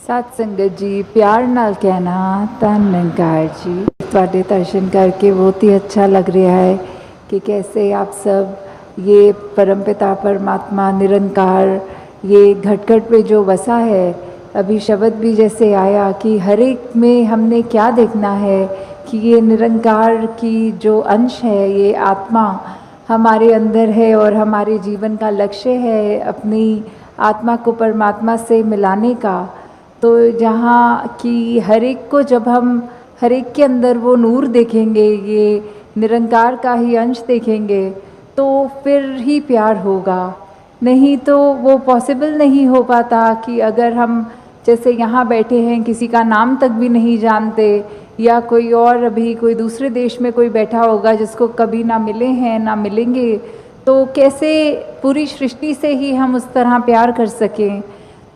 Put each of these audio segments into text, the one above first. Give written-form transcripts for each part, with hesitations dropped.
सत संगत जी, प्यार नाल कहना धन निरंकार जी, ਤੁਹਾਡੇ दर्शन करके बहुत ही अच्छा लग रहा है कि कैसे आप सब ये परमपिता परमात्मा निरंकार ये घट घट पे जो बसा है। अभी शब्द भी जैसे आया कि हर एक में हमने क्या देखना है कि ये निरंकार की जो अंश है, ये आत्मा हमारे अंदर है और हमारे जीवन का लक्ष्य है अपनी आत्मा को परमात्मा से मिलाने का। तो जहाँ कि हर एक को जब हम हर एक के अंदर वो नूर देखेंगे, ये निरंकार का ही अंश देखेंगे, तो फिर ही प्यार होगा। नहीं तो वो पॉसिबल नहीं हो पाता कि अगर हम जैसे यहाँ बैठे हैं, किसी का नाम तक भी नहीं जानते, या कोई और अभी कोई दूसरे देश में कोई बैठा होगा जिसको कभी ना मिले हैं ना मिलेंगे, तो कैसे पूरी सृष्टि से ही हम उस तरह प्यार कर सकें।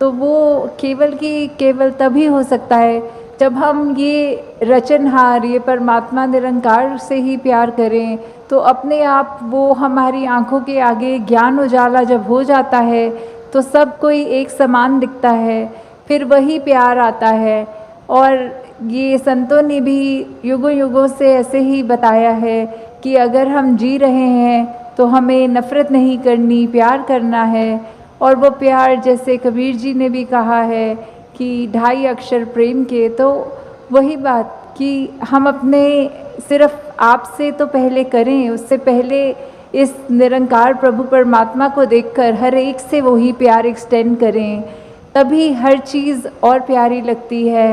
तो वो केवल तभी हो सकता है जब हम ये रचनहार, ये परमात्मा निरंकार से ही प्यार करें। तो अपने आप वो हमारी आंखों के आगे ज्ञान उजाला जब हो जाता है तो सब कोई एक समान दिखता है, फिर वही प्यार आता है। और ये संतों ने भी युगों युगों से ऐसे ही बताया है कि अगर हम जी रहे हैं तो हमें नफ़रत नहीं करनी, प्यार करना है। और वो प्यार जैसे कबीर जी ने भी कहा है कि 2.5 अक्षर प्रेम के, तो वही बात कि हम अपने सिर्फ आप से तो पहले करें, उससे पहले इस निरंकार प्रभु परमात्मा को देखकर हर एक से वही प्यार एक्सटेंड करें, तभी हर चीज़ और प्यारी लगती है।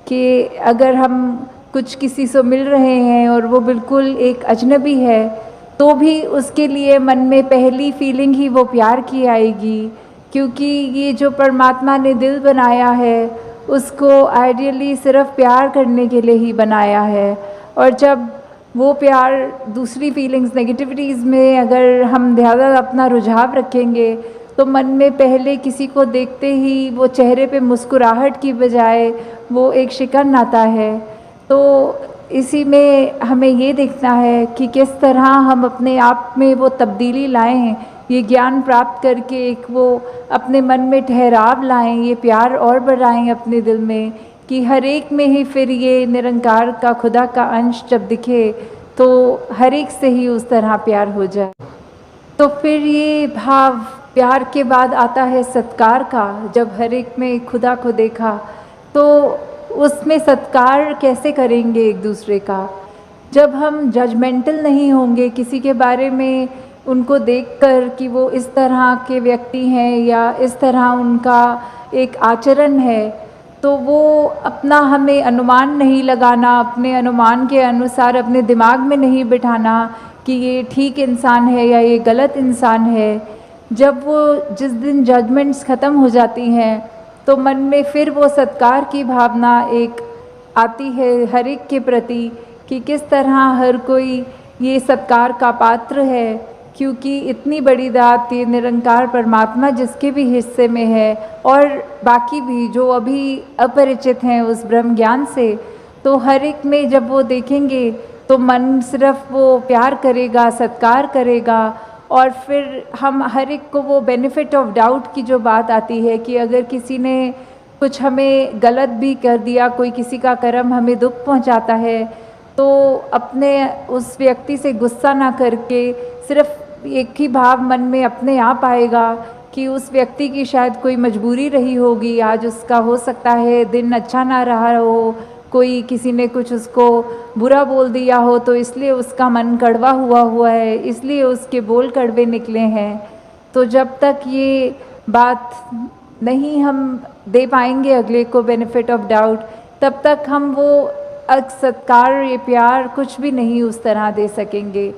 कि अगर हम कुछ किसी से मिल रहे हैं और वो बिल्कुल एक अजनबी है, तो भी उसके लिए मन में पहली फीलिंग ही वो प्यार की आएगी, क्योंकि ये जो परमात्मा ने दिल बनाया है उसको आइडियली सिर्फ प्यार करने के लिए ही बनाया है। और जब वो प्यार दूसरी फीलिंग्स, नेगेटिविटीज़ में अगर हम ज़्यादा अपना रुझाव रखेंगे तो मन में पहले किसी को देखते ही वो चेहरे पे मुस्कुराहट की बजाय वो एक शिकन आता है। तो इसी में हमें ये देखना है कि किस तरह हम अपने आप में वो तब्दीली लाएं, ये ज्ञान प्राप्त करके एक वो अपने मन में ठहराव लाएं, ये प्यार और बढ़ाएं अपने दिल में, कि हर एक में ही फिर ये निरंकार का खुदा का अंश जब दिखे तो हर एक से ही उस तरह प्यार हो जाए। तो फिर ये भाव प्यार के बाद आता है सत्कार का। जब हर एक में खुदा को देखा तो उसमें सत्कार कैसे करेंगे एक दूसरे का, जब हम जजमेंटल नहीं होंगे किसी के बारे में, उनको देखकर कि वो इस तरह के व्यक्ति हैं या इस तरह उनका एक आचरण है, तो वो अपना हमें अनुमान नहीं लगाना, अपने अनुमान के अनुसार अपने दिमाग में नहीं बिठाना कि ये ठीक इंसान है या ये गलत इंसान है। जब वो जिस दिन जजमेंट्स ख़त्म हो जाती हैं तो मन में फिर वो सत्कार की भावना एक आती है हर एक के प्रति, कि किस तरह हर कोई ये सत्कार का पात्र है, क्योंकि इतनी बड़ी दात ये निरंकार परमात्मा जिसके भी हिस्से में है और बाकी भी जो अभी अपरिचित हैं उस ब्रह्म ज्ञान से, तो हर एक में जब वो देखेंगे तो मन सिर्फ वो प्यार करेगा, सत्कार करेगा। और फिर हम हर एक को वो बेनिफिट ऑफ डाउट की जो बात आती है कि अगर किसी ने कुछ हमें गलत भी कर दिया, कोई किसी का कर्म हमें दुख पहुंचाता है, तो अपने उस व्यक्ति से गुस्सा ना करके सिर्फ एक ही भाव मन में अपने आप आएगा कि उस व्यक्ति की शायद कोई मजबूरी रही होगी, आज उसका हो सकता है दिन अच्छा ना रहा हो, कोई किसी ने कुछ उसको बुरा बोल दिया हो तो इसलिए उसका मन कड़वा हुआ है, इसलिए उसके बोल कड़वे निकले हैं। तो जब तक ये बात नहीं हम दे पाएंगे अगले को बेनिफिट ऑफ डाउट, तब तक हम वो सत्कार, ये प्यार कुछ भी नहीं उस तरह दे सकेंगे,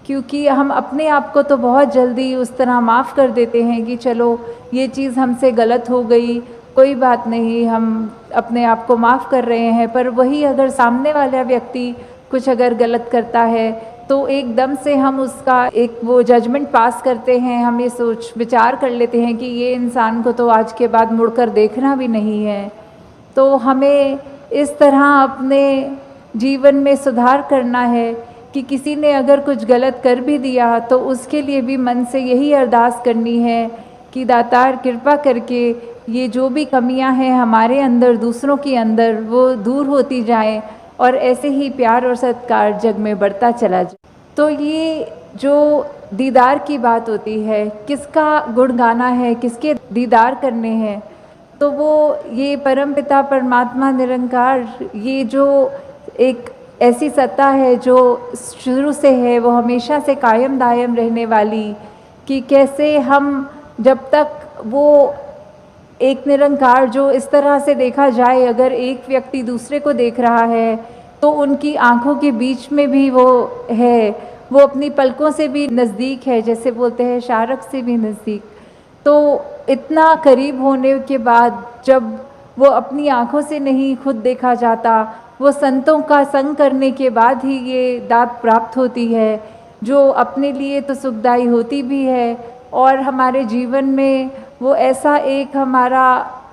क्योंकि हम अपने आप को तो बहुत जल्दी उस तरह माफ़ कर देते हैं कि चलो ये चीज़ हमसे गलत हो गई, कोई बात नहीं, हम अपने आप को माफ़ कर रहे हैं। पर वही अगर सामने वाला व्यक्ति कुछ अगर गलत करता है तो एकदम से हम उसका एक वो जजमेंट पास करते हैं, हम ये सोच विचार कर लेते हैं कि ये इंसान को तो आज के बाद मुड़कर देखना भी नहीं है। तो हमें इस तरह अपने जीवन में सुधार करना है कि किसी ने अगर कुछ गलत कर भी दिया तो उसके लिए भी मन से यही अरदास करनी है कि दातार कृपा करके ये जो भी कमियां हैं हमारे अंदर, दूसरों के अंदर, वो दूर होती जाएं और ऐसे ही प्यार और सत्कार जग में बढ़ता चला जाए। तो ये जो दीदार की बात होती है, किसका गुण गाना है, किसके दीदार करने हैं, तो वो ये परमपिता परमात्मा निरंकार, ये जो एक ऐसी सत्ता है जो शुरू से है, वो हमेशा से कायम दायम रहने वाली, कि कैसे हम जब तक वो एक निरंकार जो इस तरह से देखा जाए, अगर एक व्यक्ति दूसरे को देख रहा है तो उनकी आंखों के बीच में भी वो है, वो अपनी पलकों से भी नज़दीक है, जैसे बोलते हैं शारक से भी नज़दीक। तो इतना करीब होने के बाद जब वो अपनी आंखों से नहीं खुद देखा जाता, वो संतों का संग करने के बाद ही ये दात प्राप्त होती है, जो अपने लिए तो सुखदायी होती भी है और हमारे जीवन में वो ऐसा एक हमारा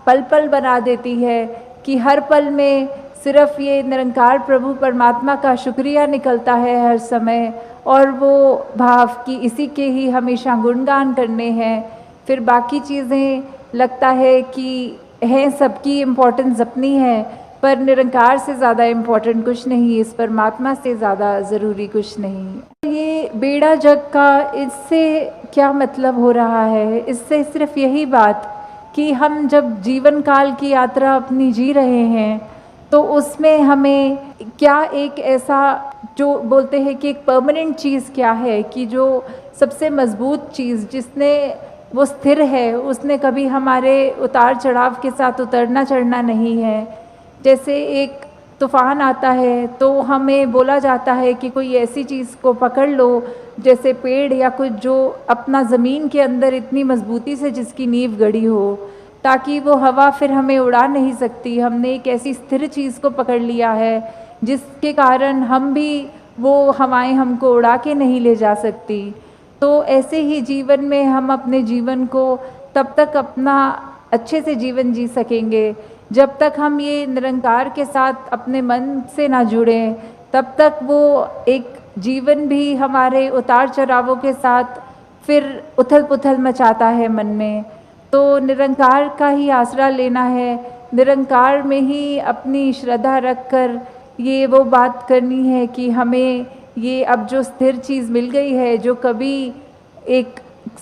पल पल बना देती है कि हर पल में सिर्फ ये निरंकार प्रभु परमात्मा का शुक्रिया निकलता है हर समय, और वो भाव कि इसी के ही हमेशा गुणगान करने हैं। फिर बाकी चीज़ें लगता है कि हैं, सबकी इम्पोर्टेंस अपनी है, पर निरंकार से ज़्यादा इम्पोर्टेंट कुछ नहीं, इस परमात्मा से ज़्यादा ज़रूरी कुछ नहीं। ये बेड़ा जग का, इससे क्या मतलब हो रहा है? इससे सिर्फ यही बात कि हम जब जीवन काल की यात्रा अपनी जी रहे हैं तो उसमें हमें क्या एक ऐसा जो बोलते हैं कि एक परमानेंट चीज़ क्या है, कि जो सबसे मजबूत चीज़ जिसने वो स्थिर है, उसने कभी हमारे उतार चढ़ाव के साथ उतरना चढ़ना नहीं है। जैसे एक तूफ़ान आता है तो हमें बोला जाता है कि कोई ऐसी चीज़ को पकड़ लो, जैसे पेड़ या कुछ जो अपना ज़मीन के अंदर इतनी मजबूती से जिसकी नींव गड़ी हो, ताकि वो हवा फिर हमें उड़ा नहीं सकती। हमने एक ऐसी स्थिर चीज़ को पकड़ लिया है जिसके कारण हम भी, वो हवाएं हमको उड़ा के नहीं ले जा सकती। तो ऐसे ही जीवन में हम अपने जीवन को तब तक अपना अच्छे से जीवन जी सकेंगे जब तक हम ये निरंकार के साथ अपने मन से ना जुड़ें, तब तक वो एक जीवन भी हमारे उतार चढ़ावों के साथ फिर उथल पुथल मचाता है मन में। तो निरंकार का ही आसरा लेना है, निरंकार में ही अपनी श्रद्धा रख कर ये वो बात करनी है कि हमें ये अब जो स्थिर चीज़ मिल गई है, जो कभी एक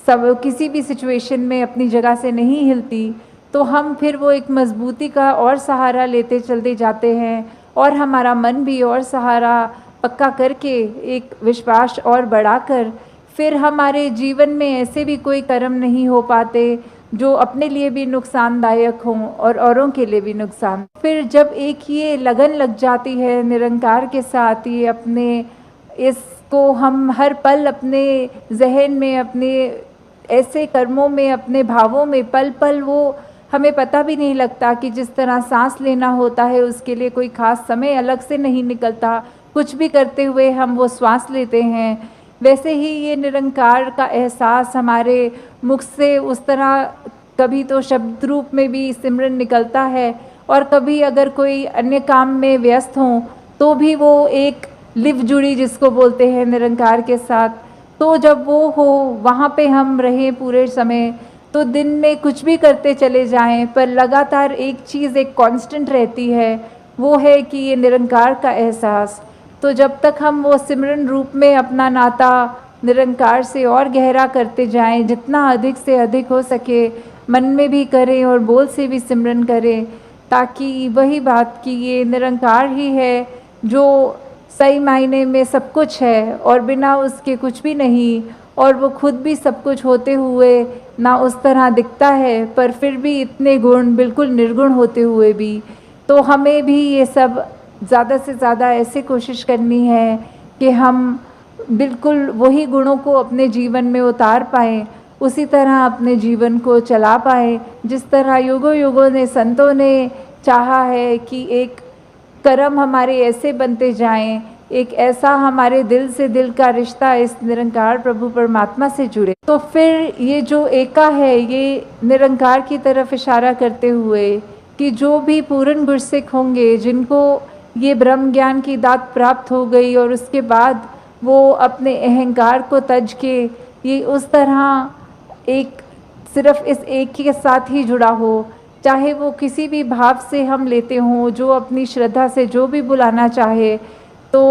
सब किसी भी सिचुएशन में अपनी जगह से नहीं हिलती, तो हम फिर वो एक मजबूती का और सहारा लेते चलते जाते हैं और हमारा मन भी और सहारा पक्का करके एक विश्वास और बढ़ाकर फिर हमारे जीवन में ऐसे भी कोई कर्म नहीं हो पाते जो अपने लिए भी नुकसानदायक हों और औरों के लिए भी नुकसान। फिर जब एक ये लगन लग जाती है निरंकार के साथ, ये अपने इसको हम हर पल अपने जहन में, अपने ऐसे कर्मों में, अपने भावों में पल पल, वो हमें पता भी नहीं लगता कि जिस तरह सांस लेना होता है उसके लिए कोई ख़ास समय अलग से नहीं निकलता, कुछ भी करते हुए हम वो श्वास लेते हैं, वैसे ही ये निरंकार का एहसास हमारे मुख से उस तरह कभी तो शब्द रूप में भी सिमरन निकलता है, और कभी अगर कोई अन्य काम में व्यस्त हों तो भी वो एक लिव जुड़ी जिसको बोलते हैं निरंकार के साथ। तो जब वो हो वहाँ पे हम रहें पूरे समय, तो दिन में कुछ भी करते चले जाएं पर लगातार एक चीज़ एक कांस्टेंट रहती है, वो है कि ये निरंकार का एहसास। तो जब तक हम वो सिमरन रूप में अपना नाता निरंकार से और गहरा करते जाएं, जितना अधिक से अधिक हो सके मन में भी करें और बोल से भी सिमरन करें, ताकि वही बात कि ये निरंकार ही है जो सही मायने में सब कुछ है और बिना उसके कुछ भी नहीं, और वो खुद भी सब कुछ होते हुए ना उस तरह दिखता है, पर फिर भी इतने गुण बिल्कुल निर्गुण होते हुए भी। तो हमें भी ये सब ज़्यादा से ज़्यादा ऐसे कोशिश करनी है कि हम बिल्कुल वही गुणों को अपने जीवन में उतार पाएँ, उसी तरह अपने जीवन को चला पाएँ जिस तरह युगों युगों ने संतों ने चाहा है कि एक कर्म हमारे ऐसे बनते जाएं, एक ऐसा हमारे दिल से दिल का रिश्ता इस निरंकार प्रभु परमात्मा से जुड़े। तो फिर ये जो एका है, ये निरंकार की तरफ इशारा करते हुए कि जो भी पूर्ण गुरसिक होंगे, जिनको ये ब्रह्म ज्ञान की दात प्राप्त हो गई और उसके बाद वो अपने अहंकार को तज के ये उस तरह एक सिर्फ इस एक के साथ ही जुड़ा हो चाहे वो किसी भी भाव से हम लेते हों, जो अपनी श्रद्धा से जो भी बुलाना चाहे, तो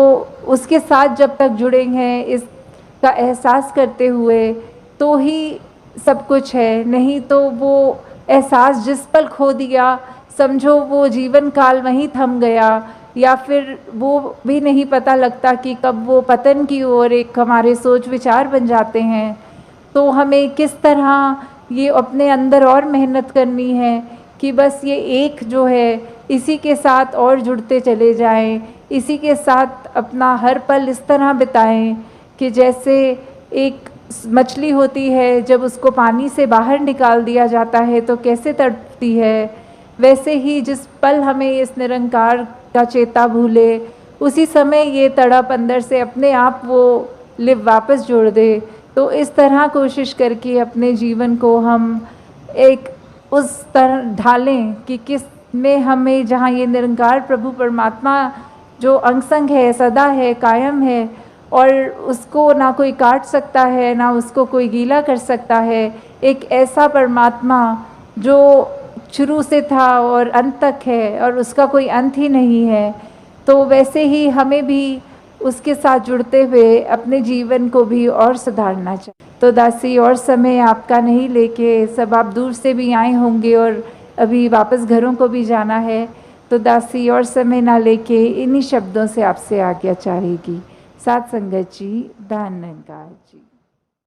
उसके साथ जब तक जुड़े हैं इसका एहसास करते हुए, तो ही सब कुछ है। नहीं तो वो एहसास जिस पल खो दिया, समझो वो जीवन काल वहीं थम गया, या फिर वो भी नहीं पता लगता कि कब वो पतन की ओर एक हमारे सोच विचार बन जाते हैं। तो हमें किस तरह ये अपने अंदर और मेहनत करनी है कि बस ये एक जो है इसी के साथ और जुड़ते चले जाएं, इसी के साथ अपना हर पल इस तरह बिताएं कि जैसे एक मछली होती है, जब उसको पानी से बाहर निकाल दिया जाता है तो कैसे तड़पती है, वैसे ही जिस पल हमें इस निरंकार का चेता भूले, उसी समय ये तड़प अंदर से अपने आप वो लिव वापस जोड़ दे। तो इस तरह कोशिश करके अपने जीवन को हम एक उस तरह ढालें कि किस में हमें, जहाँ ये निरंकार प्रभु परमात्मा जो अंग संग है, सदा है, कायम है, और उसको ना कोई काट सकता है, ना उसको कोई गीला कर सकता है। एक ऐसा परमात्मा जो शुरू से था और अंत तक है और उसका कोई अंत ही नहीं है। तो वैसे ही हमें भी उसके साथ जुड़ते हुए अपने जीवन को भी और सुधारना चाहिए। तो दासी, और समय आपका नहीं लेके, सब आप दूर से भी आए होंगे और अभी वापस घरों को भी जाना है, तो दासी और समय ना लेके इन्हीं शब्दों से आपसे आज्ञा चाहेगी। साथ संगत जी, धन निरंकार जी।